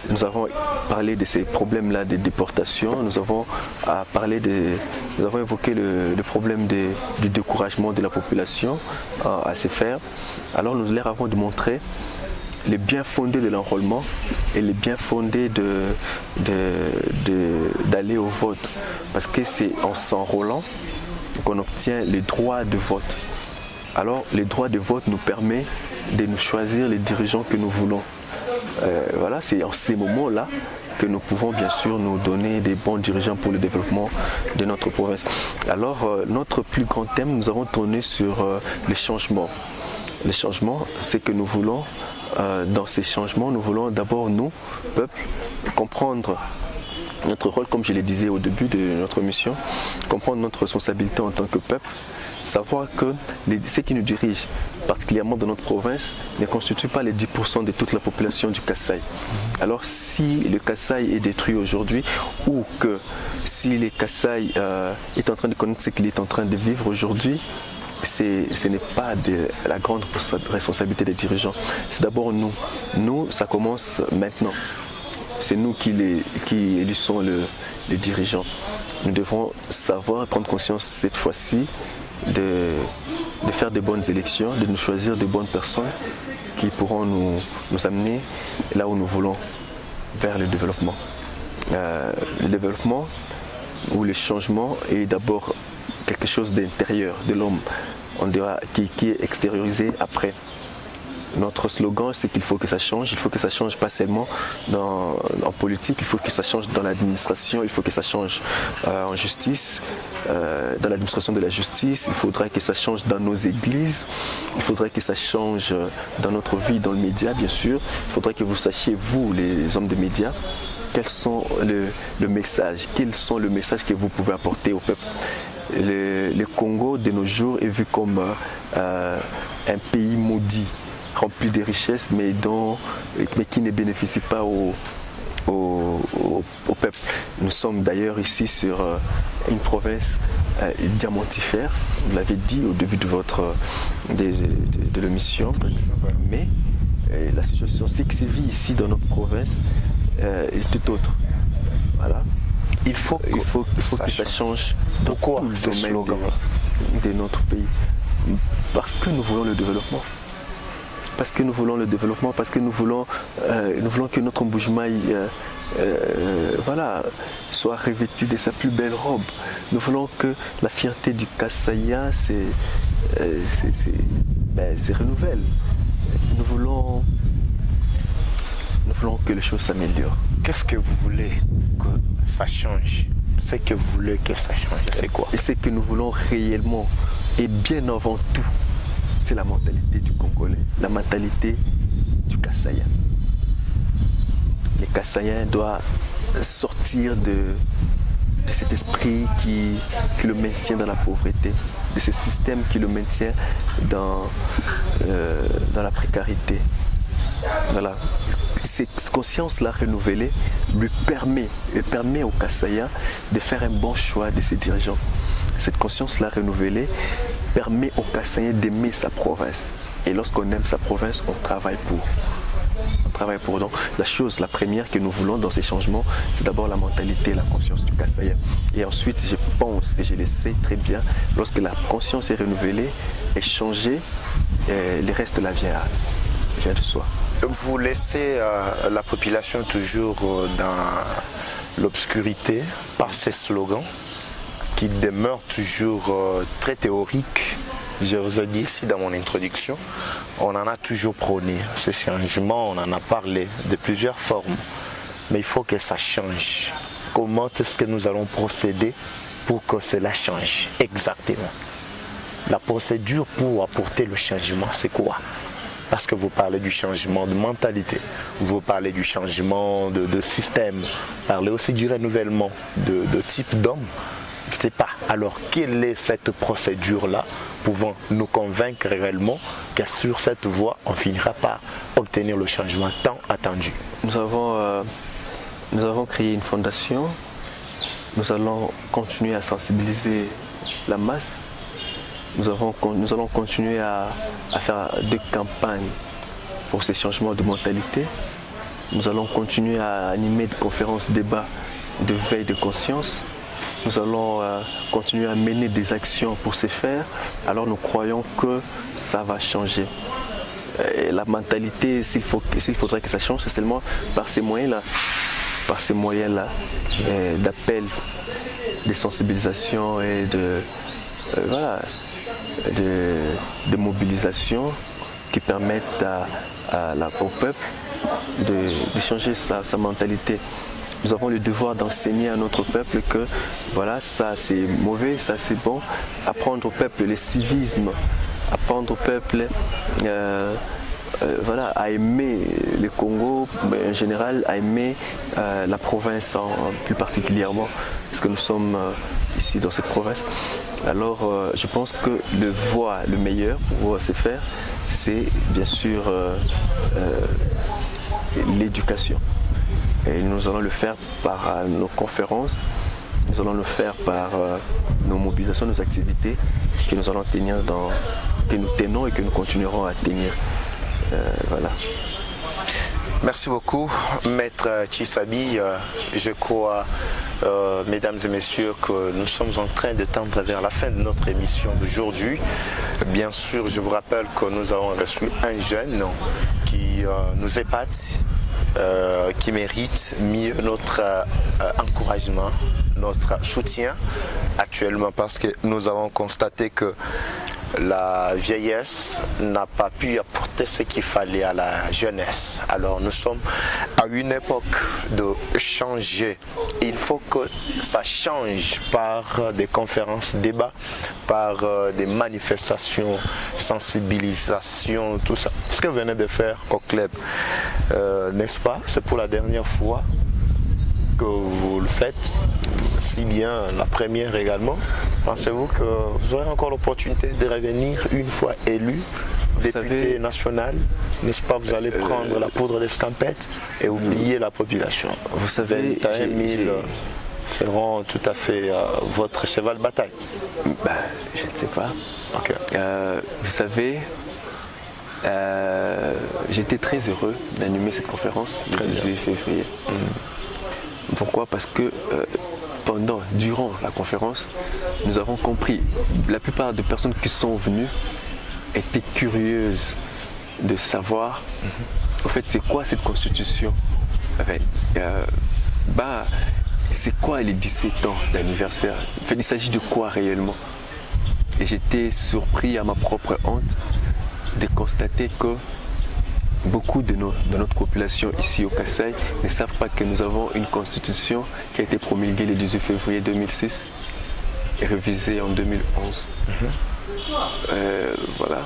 nous avons parlé de ces problèmes-là de déportation, nous avons évoqué le problème du découragement de la population à se faire. Alors, nous leur avons démontré les biens fondés de l'enrôlement et les biens fondés d'aller au vote. Parce que c'est en s'enrôlant qu'on obtient les droits de vote. Alors, les droits de vote nous permettent de nous choisir les dirigeants que nous voulons. Voilà, c'est en ces moments-là que nous pouvons bien sûr nous donner des bons dirigeants pour le développement de notre province. Alors, notre plus grand thème, nous avons tourné sur les changements. Les changements, c'est que nous voulons, dans ces changements, nous voulons d'abord, nous, peuple, comprendre notre rôle, comme je le disais au début de notre mission, comprendre notre responsabilité en tant que peuple, savoir que ceux qui nous dirigent, particulièrement dans notre province, ne constituent pas les 10% de toute la population du Kasaï. Alors si le Kasaï est détruit aujourd'hui, ou que si le Kasaï est en train de connaître ce qu'il est en train de vivre aujourd'hui, ce n'est pas la grande responsabilité des dirigeants. C'est d'abord nous. Nous, ça commence maintenant. C'est nous qui élissons les dirigeants. Nous devons savoir prendre conscience cette fois-ci de faire de bonnes élections, de nous choisir de bonnes personnes qui pourront nous amener là où nous voulons, vers le développement. Le développement ou le changement est d'abord quelque chose d'intérieur de l'homme, qui est extériorisé après. Notre slogan, c'est qu'il faut que ça change. Il faut que ça change pas seulement en politique, il faut que ça change dans l'administration, il faut que ça change en justice, dans l'administration de la justice. Il faudrait que ça change dans nos églises. Il faudrait que ça change dans notre vie, dans le média, bien sûr. Il faudrait que vous sachiez, vous, les hommes des médias, quels sont le message, quels sont le message que vous pouvez apporter au peuple. Le Congo de nos jours est vu comme un pays maudit, rempli de richesses, mais qui ne bénéficie pas au peuple. Nous sommes d'ailleurs ici sur une province diamantifère, vous l'avez dit au début de l'émission, mais la situation c'est que c'est vie ici dans notre province est tout autre. Voilà. Il faut que ça change dans tout le domaine de notre pays. Parce que nous voulons le développement. Parce que nous voulons le développement, parce que nous voulons que notre Mbujimaï voilà, soit revêtu de sa plus belle robe. Nous voulons que la fierté du Kassaya se renouvelle. Nous voulons que les choses s'améliorent. Qu'est-ce que vous voulez que ça change? Ce que vous voulez que ça change, c'est quoi? Et ce que nous voulons réellement, et bien avant tout, c'est la mentalité du Congolais, la mentalité du Kassaïen. Les Kassaïens doivent sortir de cet esprit qui le maintient dans la pauvreté, de ce système qui le maintient dans la précarité. Voilà. Cette conscience-là renouvelée lui permet au Kassaïen de faire un bon choix de ses dirigeants. Cette conscience-là renouvelée permet au Kassaïen d'aimer sa province. Et lorsqu'on aime sa province, on travaille pour. Donc, la première que nous voulons dans ces changements, c'est d'abord la mentalité, la conscience du Kassaïen. Et ensuite, je pense, et je le sais très bien, lorsque la conscience est renouvelée et changée, le reste là vient de soi. Vous laissez la population toujours dans l'obscurité par ces slogans qui demeurent toujours très théoriques. Je vous ai dit ici dans mon introduction, on en a toujours prôné ces changements, on en a parlé de plusieurs formes, mais il faut que ça change. Comment est-ce que nous allons procéder pour que cela change exactement? La procédure pour apporter le changement, c'est quoi? Parce que vous parlez du changement de mentalité, vous parlez du changement de système, vous parlez aussi du renouvellement de type d'homme. Je ne sais pas. Alors, quelle est cette procédure-là pouvant nous convaincre réellement que sur cette voie, on finira par obtenir le changement tant attendu? Nous avons créé une fondation. Nous allons continuer à sensibiliser la masse. Nous allons continuer à faire des campagnes pour ces changements de mentalité. Nous allons continuer à animer des conférences, débats de veille de conscience. Nous allons continuer à mener des actions pour ce faire. Alors nous croyons que ça va changer. Et la mentalité, s'il faudrait que ça change, c'est seulement par ces moyens-là. Par ces moyens-là d'appel, de sensibilisation et de mobilisation qui permettent au peuple de changer sa mentalité. Nous avons le devoir d'enseigner à notre peuple que voilà, ça c'est mauvais, ça c'est bon. Apprendre au peuple le civisme, apprendre au peuple à aimer le Congo, mais en général à aimer la province plus particulièrement, parce que nous sommes ici dans cette province. Alors je pense que le meilleur pour se faire, c'est bien sûr l'éducation. Et nous allons le faire par nos conférences, nous allons le faire par nos mobilisations, nos activités que nous allons tenir que nous tenons et que nous continuerons à tenir. Voilà. Merci beaucoup, Maître Tshisabi. Je crois, mesdames et messieurs, que nous sommes en train de tendre vers la fin de notre émission d'aujourd'hui. Bien sûr, je vous rappelle que nous avons reçu un jeune qui nous épate, qui mérite mieux notre encouragement, notre soutien actuellement, parce que nous avons constaté que la vieillesse n'a pas pu apporter ce qu'il fallait à la jeunesse. Alors nous sommes à une époque de changer. Il faut que ça change par des conférences, débats, par des manifestations, sensibilisation, tout ça. Ce que vous venez de faire au club, n'est-ce pas? C'est pour la dernière fois que vous le faites, si bien la première également. Pensez-vous que vous aurez encore l'opportunité de revenir une fois élu député national, n'est-ce pas? Vous allez prendre la poudre d'escampette et oublier la population. Vous savez, 21 000 seront tout à fait votre cheval de bataille. Je ne sais pas. Okay. Vous savez, j'étais très heureux d'animer cette conférence le 18 février. Pourquoi? Parce que durant la conférence, nous avons compris, la plupart des personnes qui sont venues étaient curieuses de savoir, en fait, c'est quoi cette constitution. bah, c'est quoi les 17 ans d'anniversaire? En fait, il s'agit de quoi réellement? Et j'étais surpris à ma propre honte de constater que beaucoup de notre population ici au Kasaï ne savent pas que nous avons une constitution qui a été promulguée le 18 février 2006 et révisée en 2011. Voilà.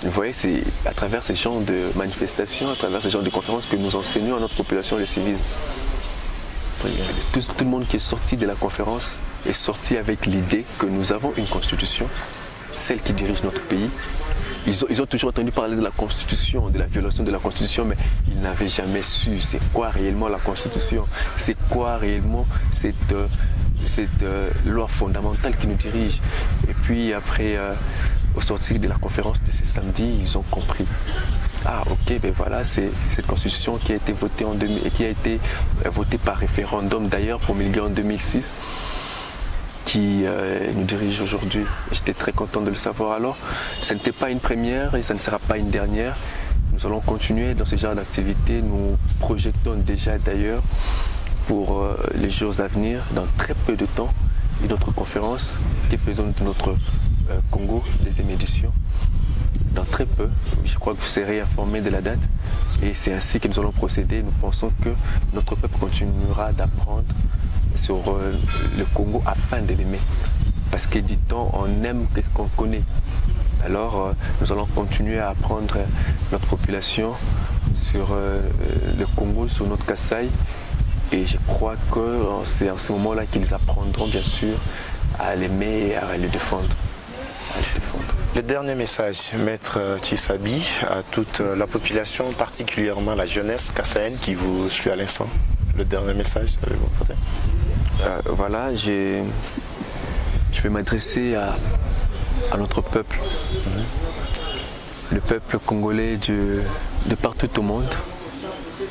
Vous voyez, c'est à travers ces genres de manifestations, à travers ces genres de conférences que nous enseignons à notre population le civisme. Tout le monde qui est sorti de la conférence est sorti avec l'idée que nous avons une constitution, celle qui dirige notre pays. Ils ont toujours entendu parler de la constitution, de la violation de la constitution, mais ils n'avaient jamais su c'est quoi réellement la constitution, c'est quoi réellement cette loi fondamentale qui nous dirige. Et puis après, au sortir de la conférence de ce samedi, ils ont compris. Ah ok, ben voilà, c'est cette constitution qui a été votée en 2000 et qui a été votée par référendum d'ailleurs promulguée en 2006 qui nous dirige aujourd'hui. J'étais très content de le savoir. Alors, ce n'était pas une première et ça ne sera pas une dernière. Nous allons continuer dans ce genre d'activité. Nous projetons déjà d'ailleurs pour les jours à venir, dans très peu de temps, une autre conférence que faisons de notre Congo, deuxième édition. Dans très peu, je crois que vous serez informés de la date et c'est ainsi que nous allons procéder. Nous pensons que notre peuple continuera d'apprendre sur le Congo afin de l'aimer. Parce que dit-on, on aime ce qu'on connaît. Alors nous allons continuer à apprendre notre population sur le Congo, sur notre Kasaï. Et je crois que c'est en ce moment-là qu'ils apprendront bien sûr à l'aimer et à le défendre. Le dernier message, Maître Tshisabi, à toute la population, particulièrement la jeunesse kassaïenne qui vous suit à l'instant. Le dernier message, avez-vous peut-être? Voilà, je vais m'adresser à notre peuple, le peuple congolais de partout au monde,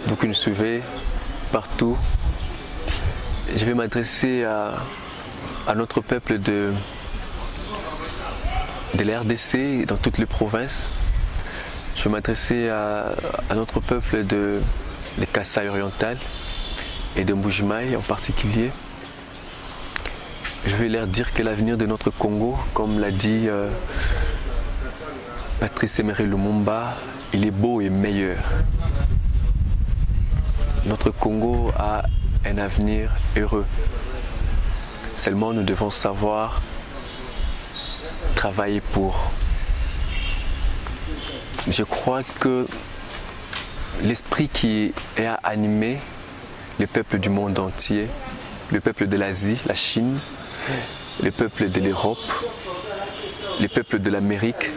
vous qui nous suivez partout. Je vais m'adresser à notre peuple de la RDC dans toutes les provinces. Je vais m'adresser à notre peuple de Kasaï oriental et de Mbuji-Mayi en particulier. Je vais leur dire que l'avenir de notre Congo, comme l'a dit Patrice Emery Lumumba, il est beau et meilleur. Notre Congo a un avenir heureux. Seulement nous devons savoir travailler pour. Je crois que l'esprit qui a animé le peuple du monde entier, le peuple de l'Asie, la Chine, le peuple de l'Europe, le peuple de l'Amérique,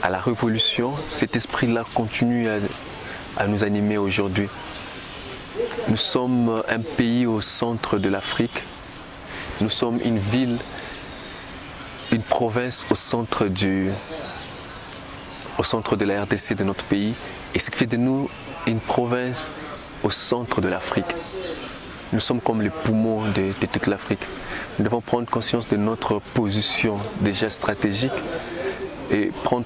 à la Révolution, cet esprit-là continue à nous animer aujourd'hui. Nous sommes un pays au centre de l'Afrique, nous sommes une ville, une province au centre de la RDC de notre pays, et ce qui fait de nous une province au centre de l'Afrique. Nous sommes comme les poumons de toute l'Afrique. Nous devons prendre conscience de notre position déjà stratégique et prendre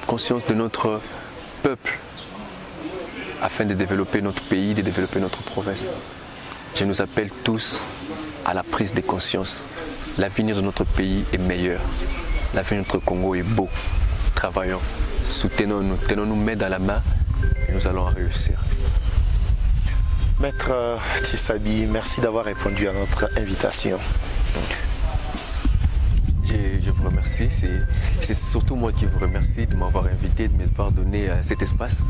conscience de notre peuple afin de développer notre pays, de développer notre province. Je nous appelle tous à la prise de conscience. L'avenir de notre pays est meilleur. L'avenir de notre Congo est beau. Travaillons, soutenons-nous, tenons-nous main dans la main et nous allons réussir. Maître Tshisabi, merci d'avoir répondu à notre invitation. Je vous remercie. C'est surtout moi qui vous remercie de m'avoir invité, de m'avoir donné cet espace,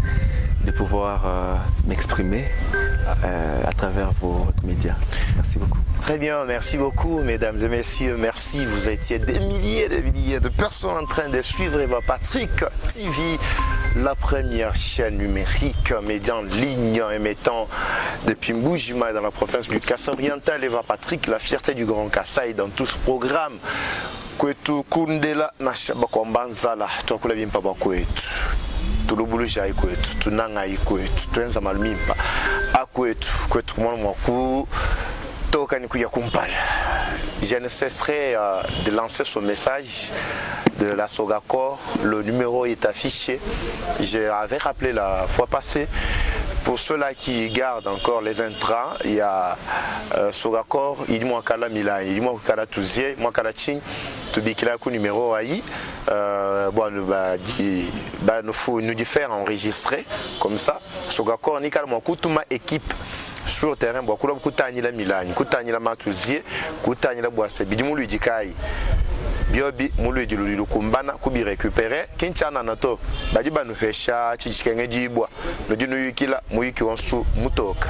de pouvoir m'exprimer à travers votre média. Merci beaucoup. Très bien, merci beaucoup mesdames et messieurs, merci. Vous étiez des milliers de personnes en train de suivre Eva Patrick TV, la première chaîne numérique média en ligne émettant depuis Mbuji-Mayi dans la province du Kasaï oriental. Eva Patrick, la fierté du Grand Kasaï dans tout ce programme. Kwetu kundela na shabakwambanzala twakula bimpa bakwetu tulubuluja ikwetu tunanga ikwetu twenza malumimpa akwetu kwetu kumwana mwaku toka ni kuya kumpala. Je ne cesserai de lancer ce message de la Sogacor. Le numéro est affiché. J'avais rappelé la fois passée Pour ceux-là qui gardent encore les intrants, il y a Sogacor, il y a Kala Mila, il y a Kala Touzier, il y a Kala Ching, Tubikila numéro AI. Nous diffère enregistrer comme ça. Sogacor, ni Kala Mokoutuma équipe. Sur le terrain, beaucoup de Koutani la Milan, Koutani la Matouzier, Koutani la Boisse, Bidimoulu Dikai, Biobi, Moulu di Lukumbana, Kubi récupéré, Kinchana Nato, Badiba nous fait chat, Chichikengi Bois, le Dinu Kila, Mouyiki Onsu, Moutok.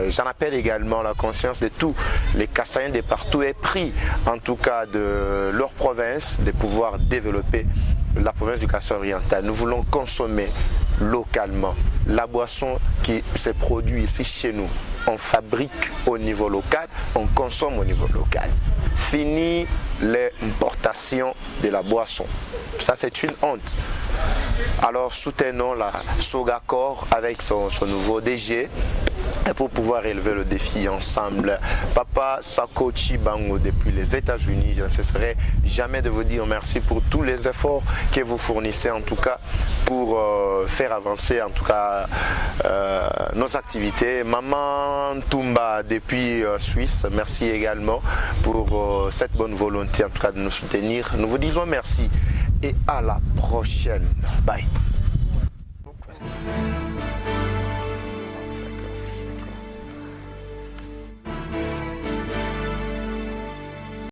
J'en appelle également la conscience de tous les Kassaïens de partout et pris, en tout cas de leur province, de pouvoir développer la province du Kassai oriental. Nous voulons consommer localement la boisson qui se produit ici chez nous. On fabrique au niveau local, on consomme au niveau local. Fini l'importation de la boisson. Ça, c'est une honte. Alors soutenons la Sogacor avec son nouveau DG pour pouvoir élever le défi ensemble. Papa Sakochi Bango depuis les États-Unis, je ne cesserai jamais de vous dire merci pour tous les efforts que vous fournissez en tout cas pour faire avancer en tout cas nos activités. Maman Tumba depuis Suisse, merci également pour cette bonne volonté en tout cas de nous soutenir. Nous vous disons merci et à la prochaine. Bye.